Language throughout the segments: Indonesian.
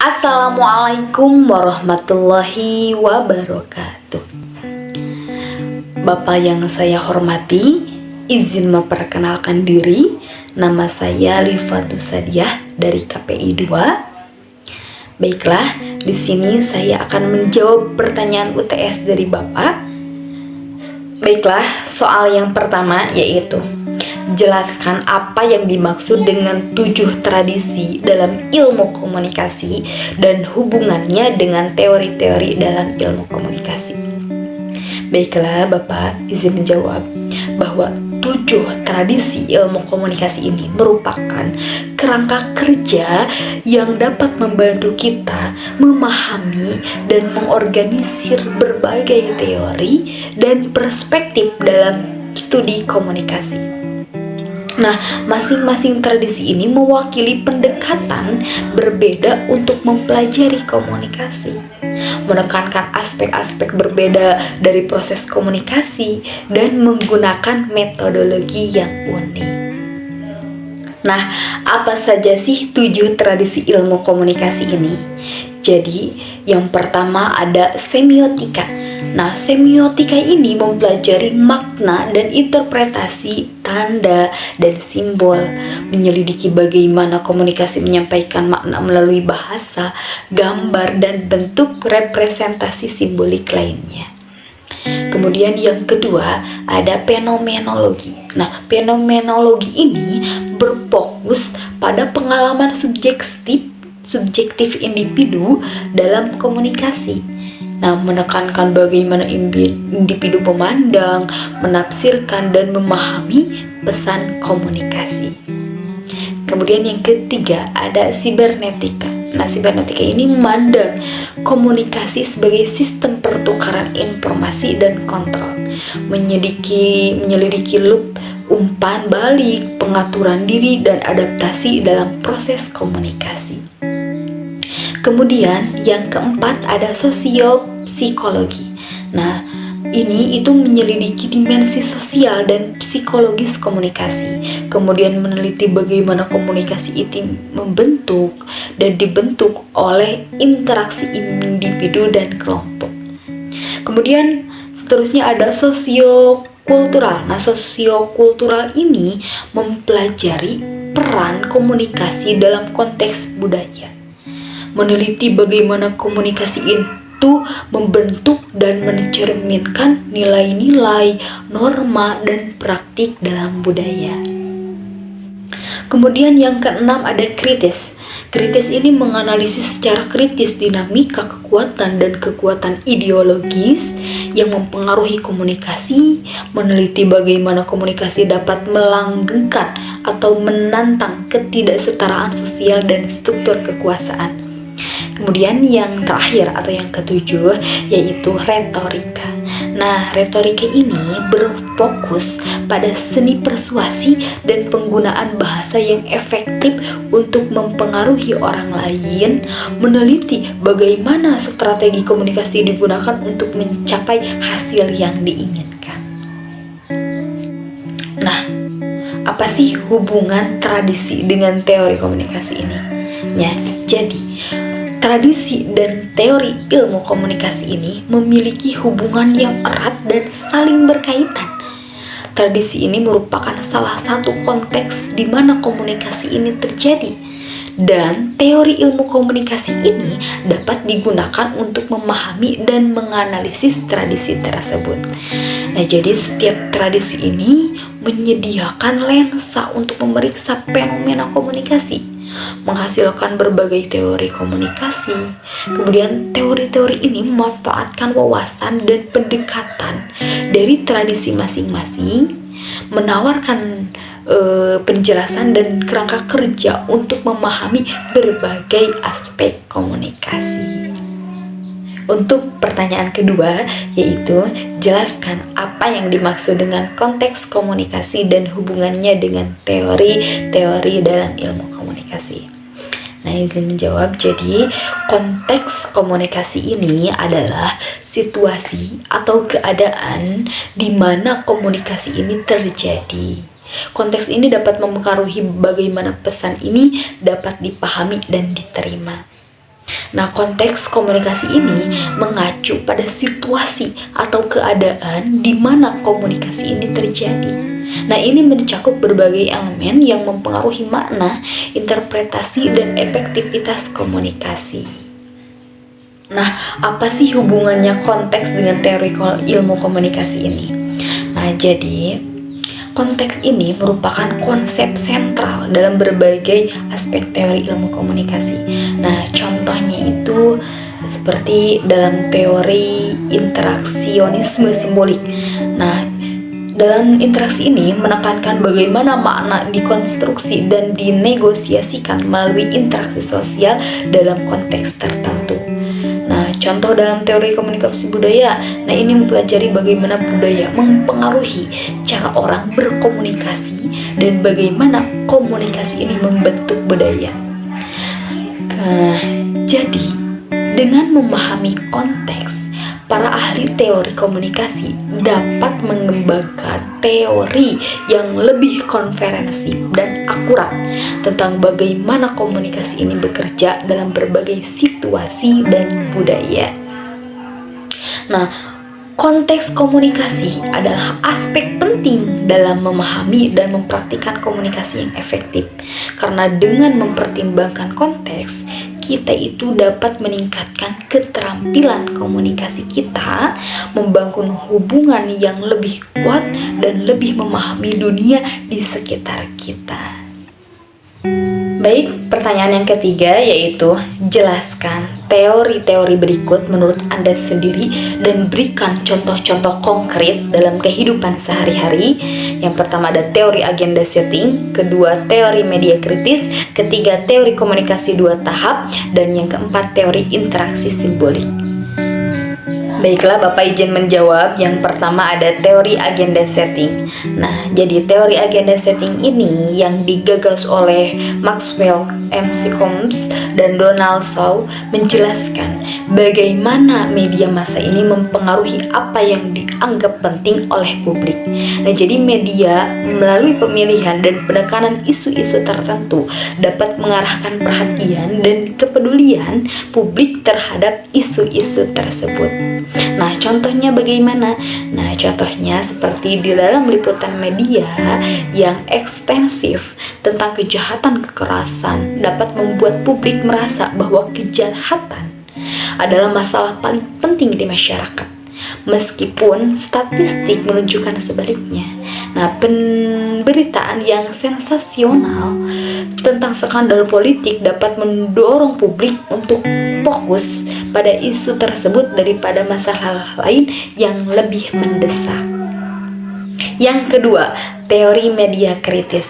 Assalamualaikum warahmatullahi wabarakatuh. Bapak yang saya hormati, izin memperkenalkan diri. Nama saya Lifatus Sadiah dari KPI 2. Baiklah, di sini saya akan menjawab pertanyaan UTS dari Bapak. Baiklah, soal yang pertama yaitu jelaskan apa yang dimaksud dengan 7 tradisi dalam ilmu komunikasi dan hubungannya dengan teori-teori dalam ilmu komunikasi. Baiklah, Bapak izin menjawab bahwa 7 tradisi ilmu komunikasi ini merupakan kerangka kerja yang dapat membantu kita memahami dan mengorganisir berbagai teori dan perspektif dalam studi komunikasi. Nah, masing-masing tradisi ini mewakili pendekatan berbeda untuk mempelajari komunikasi, menekankan aspek-aspek berbeda dari proses komunikasi dan menggunakan metodologi yang unik. Nah, apa saja sih 7 tradisi ilmu komunikasi ini? Jadi, yang pertama ada semiotika. Nah, semiotika ini mempelajari makna dan interpretasi tanda dan simbol, menyelidiki bagaimana komunikasi menyampaikan makna melalui bahasa, gambar, dan bentuk representasi simbolik lainnya. Kemudian yang kedua ada fenomenologi. Nah, fenomenologi ini berfokus pada pengalaman subjektif individu dalam komunikasi. Nah, menekankan bagaimana individu memandang, menafsirkan, dan memahami pesan komunikasi. Kemudian yang ketiga ada sibernetika. Nah, sibernetika ini memandang komunikasi sebagai sistem pertukaran informasi dan kontrol, menyelidiki loop, umpan balik, pengaturan diri, dan adaptasi dalam proses komunikasi. Kemudian yang keempat ada sosiopsikologi. Nah, ini itu menyelidiki dimensi sosial dan psikologis komunikasi. Kemudian meneliti bagaimana komunikasi itu membentuk dan dibentuk oleh interaksi individu dan kelompok. Kemudian seterusnya ada sosiokultural. Nah, sosiokultural ini mempelajari peran komunikasi dalam konteks budaya, meneliti bagaimana komunikasi itu membentuk dan mencerminkan nilai-nilai, norma, dan praktik dalam budaya. Kemudian yang keenam ada kritis. Kritis ini menganalisis secara kritis dinamika kekuatan dan kekuatan ideologis yang mempengaruhi komunikasi, meneliti bagaimana komunikasi dapat melanggengkan atau menantang ketidaksetaraan sosial dan struktur kekuasaan. Kemudian yang terakhir atau yang ketujuh yaitu retorika. Nah, retorika ini berfokus pada seni persuasi dan penggunaan bahasa yang efektif untuk mempengaruhi orang lain, meneliti bagaimana strategi komunikasi digunakan untuk mencapai hasil yang diinginkan. Nah, apa sih hubungan tradisi dengan teori komunikasi ini? Ya, jadi tradisi dan teori ilmu komunikasi ini memiliki hubungan yang erat dan saling berkaitan. Tradisi ini merupakan salah satu konteks di mana komunikasi ini terjadi, dan teori ilmu komunikasi ini dapat digunakan untuk memahami dan menganalisis tradisi tersebut. Nah, jadi setiap tradisi ini menyediakan lensa untuk memeriksa fenomena komunikasi, menghasilkan berbagai teori komunikasi. Kemudian teori-teori ini memanfaatkan wawasan dan pendekatan dari tradisi masing-masing, menawarkan penjelasan dan kerangka kerja untuk memahami berbagai aspek komunikasi. Untuk pertanyaan kedua, yaitu jelaskan apa yang dimaksud dengan konteks komunikasi dan hubungannya dengan teori-teori dalam ilmu komunikasi. Nah, izin menjawab. Jadi, konteks komunikasi ini adalah situasi atau keadaan di mana komunikasi ini terjadi. Konteks ini dapat mempengaruhi bagaimana pesan ini dapat dipahami dan diterima. Nah, konteks komunikasi ini mengacu pada situasi atau keadaan di mana komunikasi ini terjadi. Nah, ini mencakup berbagai elemen yang mempengaruhi makna, interpretasi, dan efektivitas komunikasi. Nah, apa sih hubungannya konteks dengan teori ilmu komunikasi ini? Nah, jadi konteks ini merupakan konsep sentral dalam berbagai aspek teori ilmu komunikasi. Nah, contohnya itu seperti dalam teori interaksionisme simbolik. Nah, dalam interaksi ini menekankan bagaimana makna dikonstruksi dan dinegosiasikan melalui interaksi sosial dalam konteks tertentu. Nah, contoh dalam teori komunikasi budaya, nah ini mempelajari bagaimana budaya mempengaruhi cara orang berkomunikasi dan bagaimana komunikasi ini membentuk budaya. Jadi, dengan memahami konteks, para ahli teori komunikasi dapat mengembangkan teori yang lebih konferensi dan akurat tentang bagaimana komunikasi ini bekerja dalam berbagai situasi dan budaya. Nah, konteks komunikasi adalah aspek penting dalam memahami dan mempraktikkan komunikasi yang efektif. Karena dengan mempertimbangkan konteks, kita itu dapat meningkatkan keterampilan komunikasi kita, membangun hubungan yang lebih kuat dan lebih memahami dunia di sekitar kita. Baik, pertanyaan yang ketiga yaitu jelaskan teori-teori berikut menurut Anda sendiri dan berikan contoh-contoh konkret dalam kehidupan sehari-hari. Yang pertama ada teori agenda setting, kedua teori media kritis, ketiga teori komunikasi 2 tahap, dan yang keempat teori interaksi simbolik. Baiklah, Bapak izin menjawab. Yang pertama ada teori agenda setting. Nah, jadi teori agenda setting ini yang digagas oleh Maxwell M.C. Combs dan Donald Shaw menjelaskan bagaimana media massa ini mempengaruhi apa yang dianggap penting oleh publik. Nah, jadi media melalui pemilihan dan penekanan isu-isu tertentu dapat mengarahkan perhatian dan kepedulian publik terhadap isu-isu tersebut. Nah, contohnya bagaimana? Nah, contohnya seperti di dalam liputan media yang ekstensif tentang kejahatan kekerasan dapat membuat publik merasa bahwa kejahatan adalah masalah paling penting di masyarakat, meskipun statistik menunjukkan sebaliknya. Nah, pemberitaan yang sensasional tentang skandal politik dapat mendorong publik untuk fokus pada isu tersebut daripada masalah lain yang lebih mendesak. Yang kedua, teori media kritis.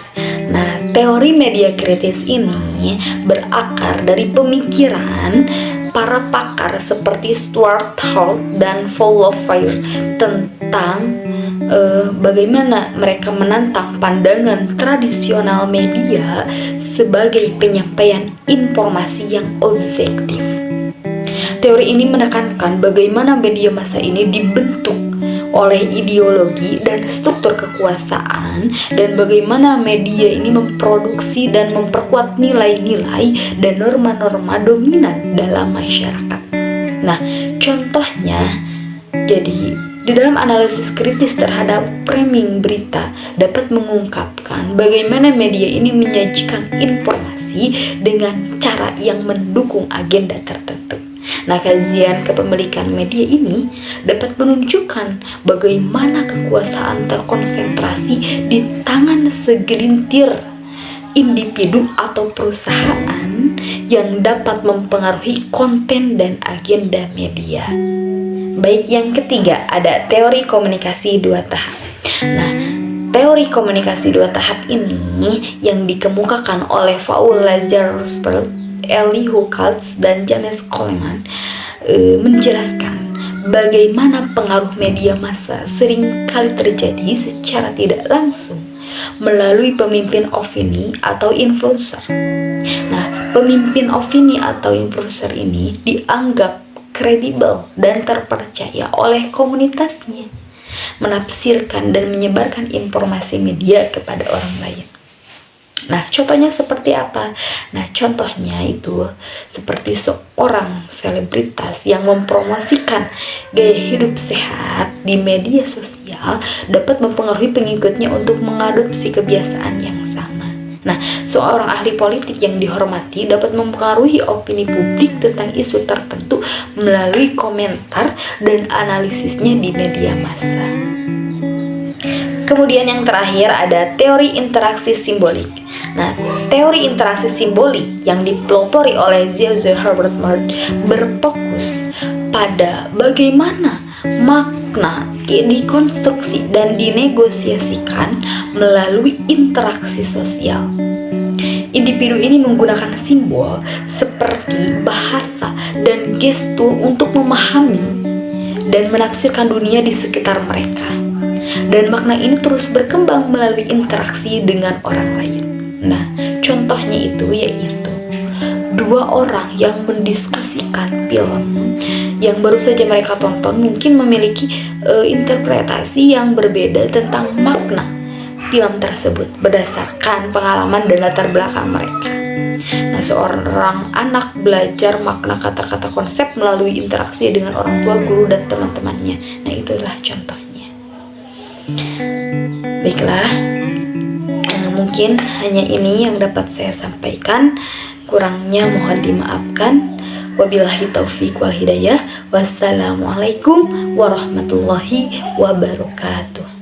Nah, teori media kritis ini berakar dari pemikiran para pakar seperti Stuart Hall dan Fowler tentang bagaimana mereka menantang pandangan tradisional media sebagai penyampaian informasi yang objektif. Teori ini menekankan bagaimana media massa ini dibentuk oleh ideologi dan struktur kekuasaan dan bagaimana media ini memproduksi dan memperkuat nilai-nilai dan norma-norma dominan dalam masyarakat. Nah, contohnya, jadi di dalam analisis kritis terhadap framing berita dapat mengungkapkan bagaimana media ini menyajikan informasi dengan cara yang mendukung agenda tertentu. Nah, kajian kepemilikan media ini dapat menunjukkan bagaimana kekuasaan terkonsentrasi di tangan segelintir individu atau perusahaan yang dapat mempengaruhi konten dan agenda media. Baik, yang ketiga ada teori komunikasi 2 tahap. Nah, teori komunikasi 2 tahap ini yang dikemukakan oleh Paul Lazarsfeld, Elihu Katz, dan James Coleman menjelaskan bagaimana pengaruh media massa sering kali terjadi secara tidak langsung melalui pemimpin opini atau influencer. Nah, pemimpin opini atau influencer ini dianggap kredibel dan terpercaya oleh komunitasnya, menafsirkan dan menyebarkan informasi media kepada orang lain. Nah, contohnya seperti apa? Nah, contohnya itu seperti seorang selebritas yang mempromosikan gaya hidup sehat di media sosial dapat mempengaruhi pengikutnya untuk mengadopsi kebiasaan yang sama. Nah, seorang ahli politik yang dihormati dapat mempengaruhi opini publik tentang isu tertentu melalui komentar dan analisisnya di media massa. Kemudian yang terakhir ada teori interaksi simbolik. Nah, teori interaksi simbolik yang dipelopori oleh George Herbert Mead berfokus pada bagaimana makna dikonstruksi dan dinegosiasikan melalui interaksi sosial. Individu ini menggunakan simbol seperti bahasa dan gestur untuk memahami dan menafsirkan dunia di sekitar mereka. Dan makna ini terus berkembang melalui interaksi dengan orang lain. Nah, contohnya itu yaitu dua orang yang mendiskusikan film yang baru saja mereka tonton mungkin memiliki interpretasi yang berbeda tentang makna film tersebut berdasarkan pengalaman dan latar belakang mereka. Nah, seorang anak belajar makna kata-kata konsep melalui interaksi dengan orang tua, guru, dan teman-temannya. Nah, itulah contohnya. Baiklah, mungkin hanya ini yang dapat saya sampaikan. Kurangnya mohon dimaafkan. Wabillahi taufiq wal hidayah. Wassalamualaikum warahmatullahi wabarakatuh.